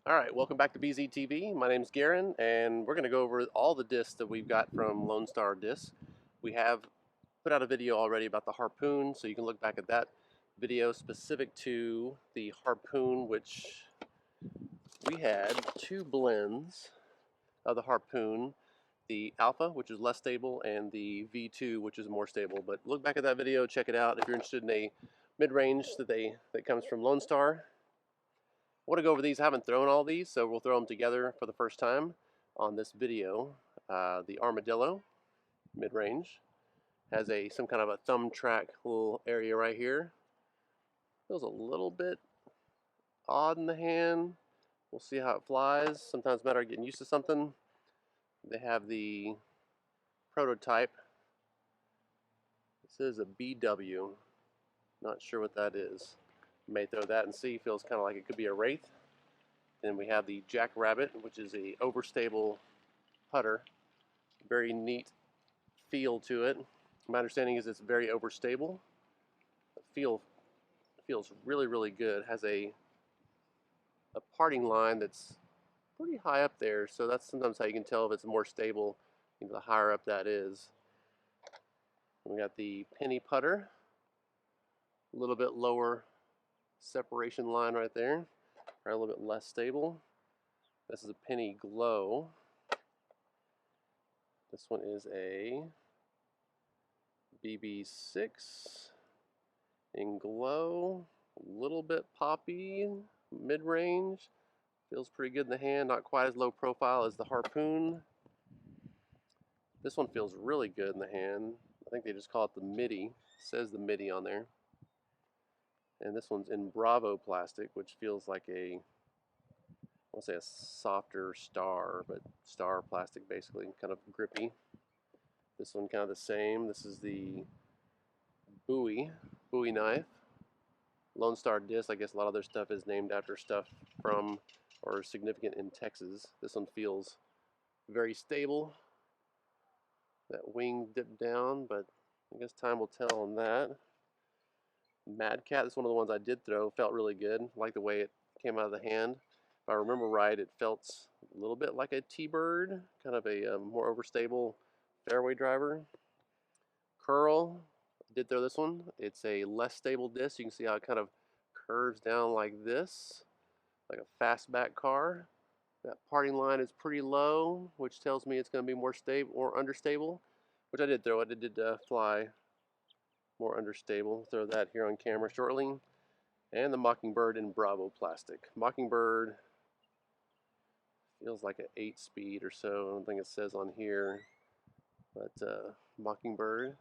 Alright, welcome back to BZTV. My name is Garen, and we're going to go over all the discs that we've got from LoneStarDiscs. We have put out a video already about the Harpoon, so you can look back at that video specific to the Harpoon, which we had two blends of the Harpoon, the Alpha, which is less stable, and the V2, which is more stable. But look back at that video, check it out if you're interested in a mid-range that comes from Lone Star. I want to go over these. I haven't thrown all these, so we'll throw them together for the first time on this video. The Armadillo mid-range has some kind of a thumb track little area right here. Feels a little bit odd in the hand. We'll see how it flies. Sometimes it's a matter of getting used to something. They have the prototype. This is a BW. Not sure what that is. May throw that and see. Feels kind of like it could be a Wraith. Then we have the Jackrabbit, which is a overstable putter. Very neat feel to it. My understanding is it's very overstable. The feels really, really good. Has a parting line that's pretty high up there, so that's sometimes how you can tell if it's more stable, the higher up that is. We got the penny putter, a little bit lower separation line right there, a little bit less stable. This is a penny glow. This one is a BB6 in glow, a little bit poppy, mid-range. Feels pretty good in the hand, not quite as low profile as the Harpoon. This one feels really good in the hand. I think they just call it the MIDI. It says the MIDI on there. And this one's in Bravo plastic, which feels like I won't say a softer star, but star plastic basically, kind of grippy. This one kind of the same. This is the Bowie knife. Lone Star Disc, I guess a lot of their stuff is named after stuff from or significant in Texas. This one feels very stable. That wing dipped down, but I guess time will tell on that. Mad Cat, this is one of the ones I did throw. Felt really good. Like the way it came out of the hand. If I remember right, it felt a little bit like a T-Bird, kind of a more overstable fairway driver. Curl, did throw this one. It's a less stable disc. You can see how it kind of curves down like this, like a fastback car. That parting line is pretty low, which tells me it's going to be more stable or understable, which I did throw it. It did fly more understable. Throw that here on camera shortly. And the Mockingbird in Bravo plastic. Mockingbird feels like an 8-speed or so. I don't think it says on here, but Mockingbird.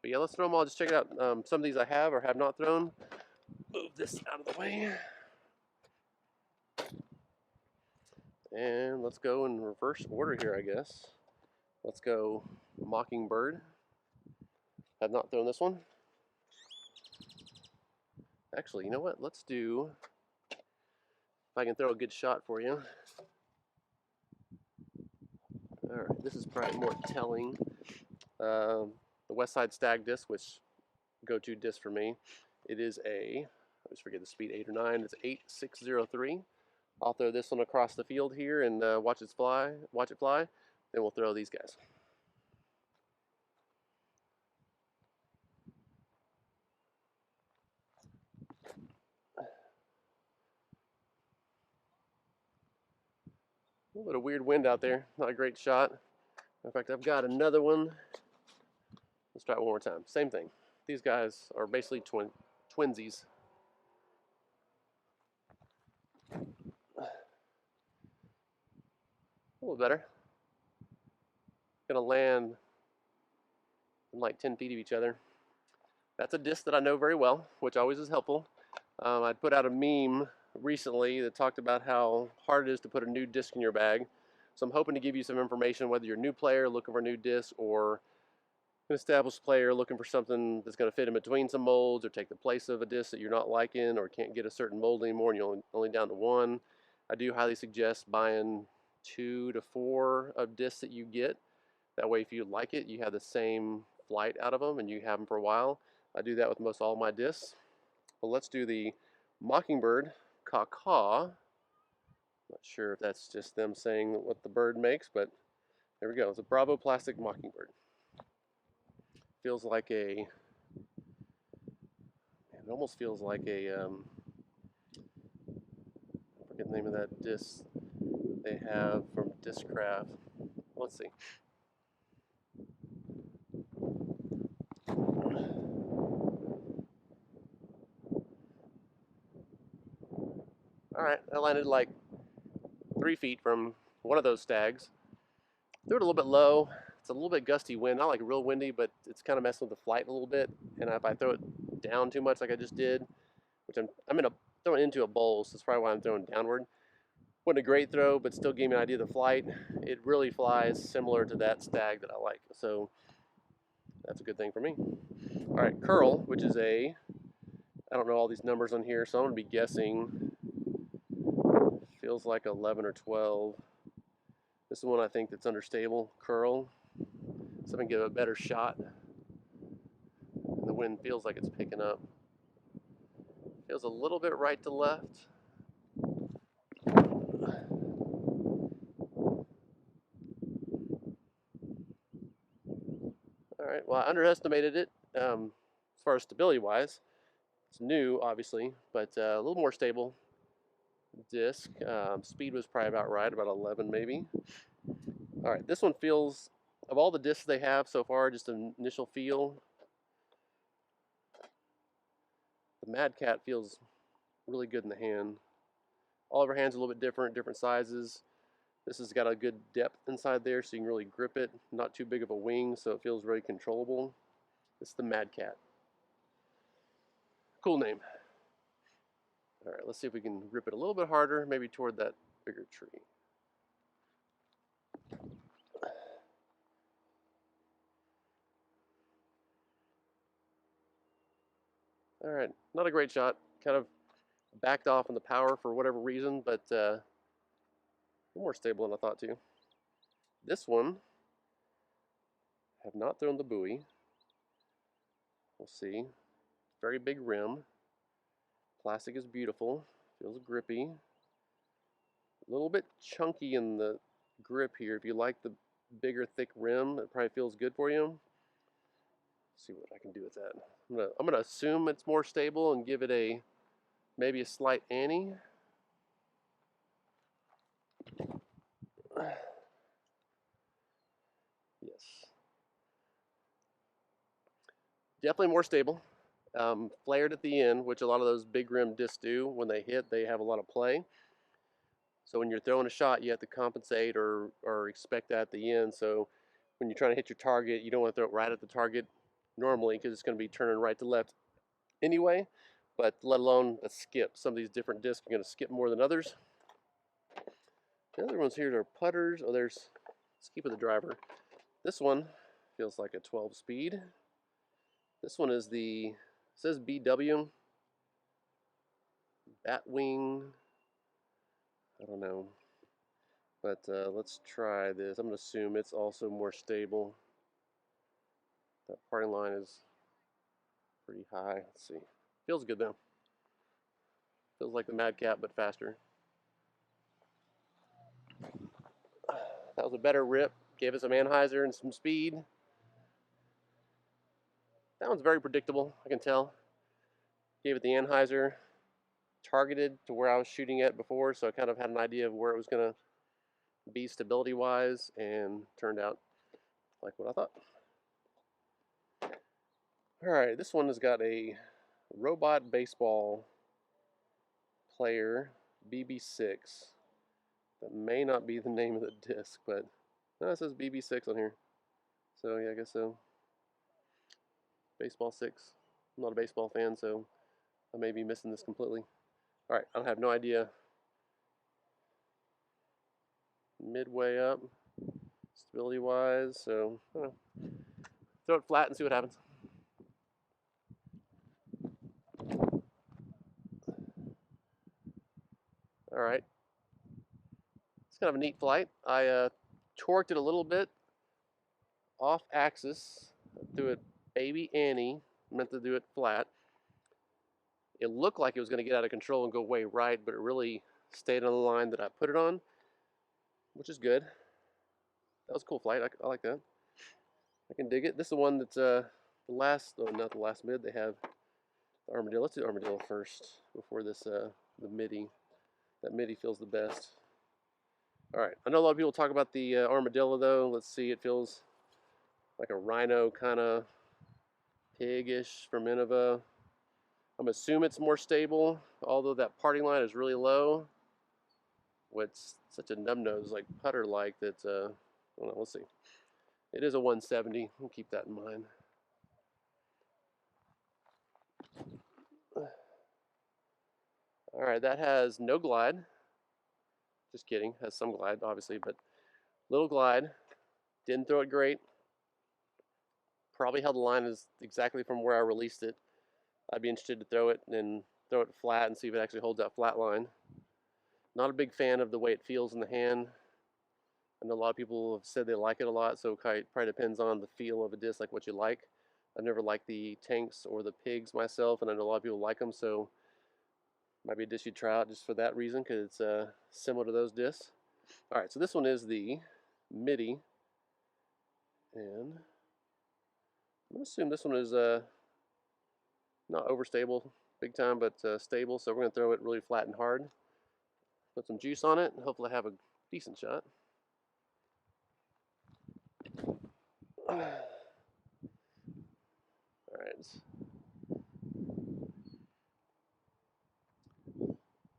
But yeah, let's throw them all. Just check it out. Some of these I have or have not thrown. Move this out of the way. And let's go in reverse order here, I guess. Let's go Mockingbird. Have not thrown this one. Actually, you know what? Let's do, if I can throw a good shot for you. Alright, this is probably more telling. The West Side Stag disc, which go-to disc for me. It is I just forget the speed, 8 or 9. It's 8603. I'll throw this one across the field here and watch it fly. Then we'll throw these guys. A little bit of weird wind out there. Not a great shot. In fact, I've got another one. Let's try it one more time. Same thing. These guys are basically twinsies. A little better. Gonna land in like 10 feet of each other. That's a disc that I know very well, which always is helpful. I put out a meme recently that talked about how hard it is to put a new disc in your bag. So I'm hoping to give you some information, whether you're a new player looking for a new disc or an established player looking for something that's going to fit in between some molds or take the place of a disc that you're not liking or can't get a certain mold anymore and you're only down to one. I do highly suggest buying 2 to 4 of discs that you get. That way, if you like it, you have the same flight out of them and you have them for a while. I do that with most all my discs. Well, let's do the Mockingbird Caw-Caw Not sure if that's just them saying what the bird makes, but there we go. It's a Bravo plastic mockingbird. Feels like a, it almost feels like a, I forget the name of that disc they have from Discraft. Let's see. All right, I landed like 3 feet from one of those stags. Threw it a little bit low. It's a little bit gusty wind, not like real windy, but it's kind of messing with the flight a little bit. And if I throw it down too much like I just did, which I'm throwing into a bowl, so that's probably why I'm throwing downward. Wasn't a great throw, but still gave me an idea of the flight. It really flies similar to that stag that I like, so that's a good thing for me. All right, curl, which is I don't know all these numbers on here, so I'm gonna be guessing. Feels like 11 or 12. This is one I think that's understable, curl. So I can get a better shot. And the wind feels like it's picking up. Feels a little bit right to left. All right, well, I underestimated it as far as stability wise. It's new, obviously, but a little more stable disc. Speed was probably about right, about 11 maybe. All right, this one feels, of all the discs they have so far, just an initial feel, the Mad Cat feels really good in the hand. All of our hands are a little bit different, different sizes. This has got a good depth inside there, so you can really grip it. Not too big of a wing, so it feels very controllable. It's the Mad Cat. Cool name. All right, let's see if we can grip it a little bit harder, maybe toward that bigger tree. All right, not a great shot. Kind of backed off on the power for whatever reason, but a little more stable than I thought to. This one, have not thrown the buoy. We'll see. Very big rim. Plastic is beautiful. Feels grippy. A little bit chunky in the grip here. If you like the bigger, thick rim, it probably feels good for you. Let's see what I can do with that. I'm gonna assume it's more stable and give it maybe a slight ante. Yes. Definitely more stable. Flared at the end, which a lot of those big rim discs do. When they hit, they have a lot of play. So when you're throwing a shot, you have to compensate or expect that at the end. So when you're trying to hit your target, you don't want to throw it right at the target normally because it's going to be turning right to left anyway. But let alone a skip. Some of these different discs are going to skip more than others. The other ones here are putters. Oh, let's keep with the driver. This one feels like a 12 speed. This one is it says BW, Batwing, I don't know. But let's try this. I'm going to assume it's also more stable. That parting line is pretty high. Let's see. Feels good though. Feels like the Mad Cat, but faster. That was a better rip. Gave us some anhyzer and some speed. That one's very predictable, I can tell. Gave it the anhyzer, targeted to where I was shooting at before, so I kind of had an idea of where it was going to be stability-wise, and turned out like what I thought. All right, this one has got a robot baseball player, BB6. That may not be the name of the disc, but no, it says BB6 on here. So yeah, I guess so. Baseball 6. I'm not a baseball fan, so I may be missing this completely. All right, I have no idea. Midway up, stability-wise, so I don't know. Throw it flat and see what happens. All right. It's kind of a neat flight. I torqued it a little bit off axis, threw it baby ante, meant to do it flat. It looked like it was going to get out of control and go way right, but it really stayed on the line that I put it on, which is good. That was a cool flight. I like that. I can dig it. This is the one that's the last, oh, not the last mid. They have the armadillo. Let's do the armadillo first before this the MIDI. That MIDI feels the best. All right. I know a lot of people talk about the armadillo though. Let's see. It feels like a rhino kind of piggish from Innova. I'm assuming it's more stable, although that parting line is really low. What's such a nub-nose like putter-like that, I don't know, we'll see. It is a 170, we'll keep that in mind. All right, that has no glide. Just kidding, has some glide obviously, but little glide. Didn't throw it great. Probably how the line is exactly from where I released it. I'd be interested to throw it and throw it flat and see if it actually holds that flat line. Not a big fan of the way it feels in the hand. I know a lot of people have said they like it a lot, so it probably depends on the feel of a disc, like what you like. I've never liked the tanks or the pigs myself, and I know a lot of people like them, so might be a disc you'd try out just for that reason, because it's similar to those discs. All right, so this one is the MIDI, and I'm going to assume this one is not overstable big time, but stable, so we're going to throw it really flat and hard. Put some juice on it, and hopefully have a decent shot. All right.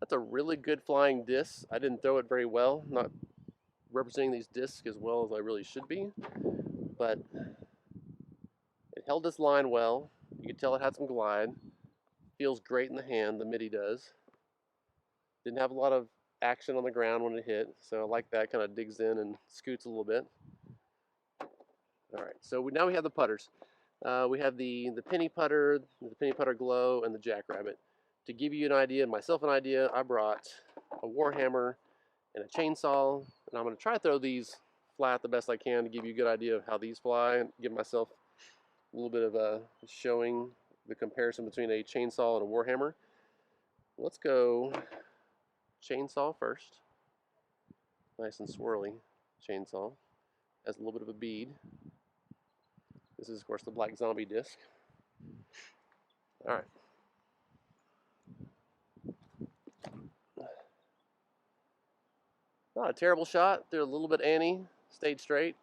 That's a really good flying disc. I didn't throw it very well, not representing these discs as well as I really should be, but it held this line well. You could tell it had some glide. Feels great in the hand, the MIDI does. Didn't have a lot of action on the ground when it hit, so I like that, kind of digs in and scoots a little bit. All right, so now we have the putters. We have the penny putter, the penny putter glow, and the jackrabbit. To give you an idea, myself an idea, I brought a Warhammer and a chainsaw, and I'm going to try to throw these flat the best I can to give you a good idea of how these fly and give myself a little bit of a showing the comparison between a chainsaw and a Warhammer. Let's go chainsaw first. Nice and swirly chainsaw. Has a little bit of a bead. This is, of course, the Black Zombie disc. All right. Not a terrible shot. Threw a little bit Annie. Stayed straight.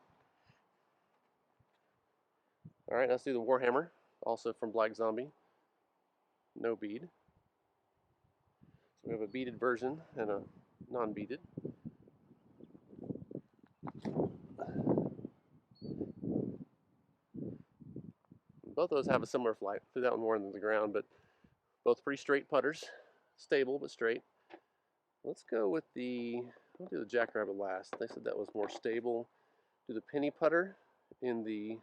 All right, let's do the Warhammer, also from Black Zombie. No bead. So we have a beaded version and a non-beaded. Both of those have a similar flight. Threw that one more than the ground, but both pretty straight putters. Stable, but straight. Let's go with we'll do the jackrabbit last. They said that was more stable. Do the penny putter in the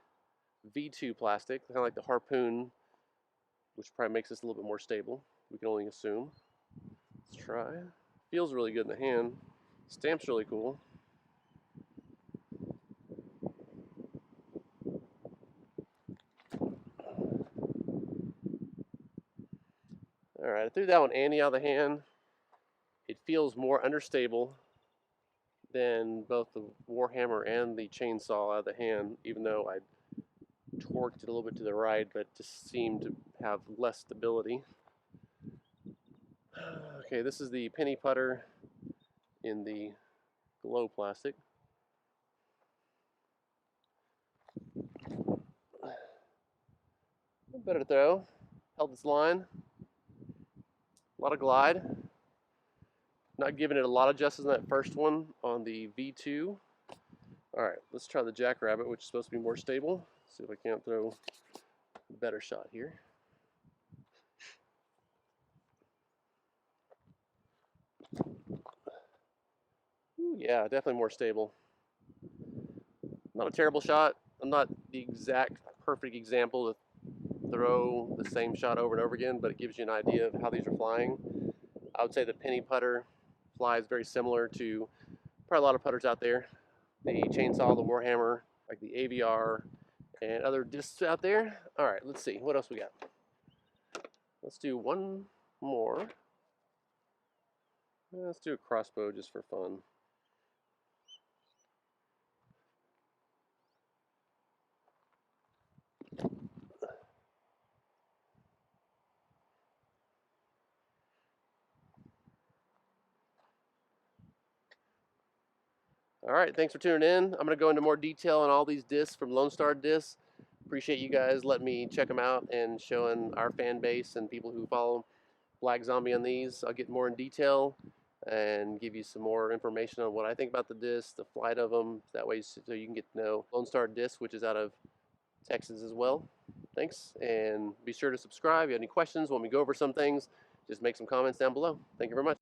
V2 plastic, kind of like the harpoon, which probably makes this a little bit more stable. We can only assume. Let's try. Feels really good in the hand. Stamp's really cool. All right, I threw that one Annie out of the hand. It feels more understable than both the Warhammer and the chainsaw out of the hand, even though I torqued it a little bit to the right, but just seemed to have less stability. Okay, this is the penny putter in the glow plastic. Better throw. Held this line. A lot of glide. Not giving it a lot of justice in that first one on the V2. All right, let's try the jackrabbit, which is supposed to be more stable. See if I can't throw a better shot here. Ooh, yeah, definitely more stable. Not a terrible shot. I'm not the exact perfect example to throw the same shot over and over again, but it gives you an idea of how these are flying. I would say the penny putter flies very similar to probably a lot of putters out there. The chainsaw, the Warhammer, like the AVR, and other discs out there. All right, let's see. What else we got? Let's do one more. Let's do a crossbow just for fun. All right, thanks for tuning in. I'm going to go into more detail on all these discs from LoneStarDiscs. Appreciate you guys letting me check them out and showing our fan base and people who follow Black Zombie on these. I'll get more in detail and give you some more information on what I think about the discs, the flight of them. That way, so you can get to know LoneStarDiscs, which is out of Texas as well. Thanks, and be sure to subscribe. If you have any questions, want me to go over some things, just make some comments down below. Thank you very much.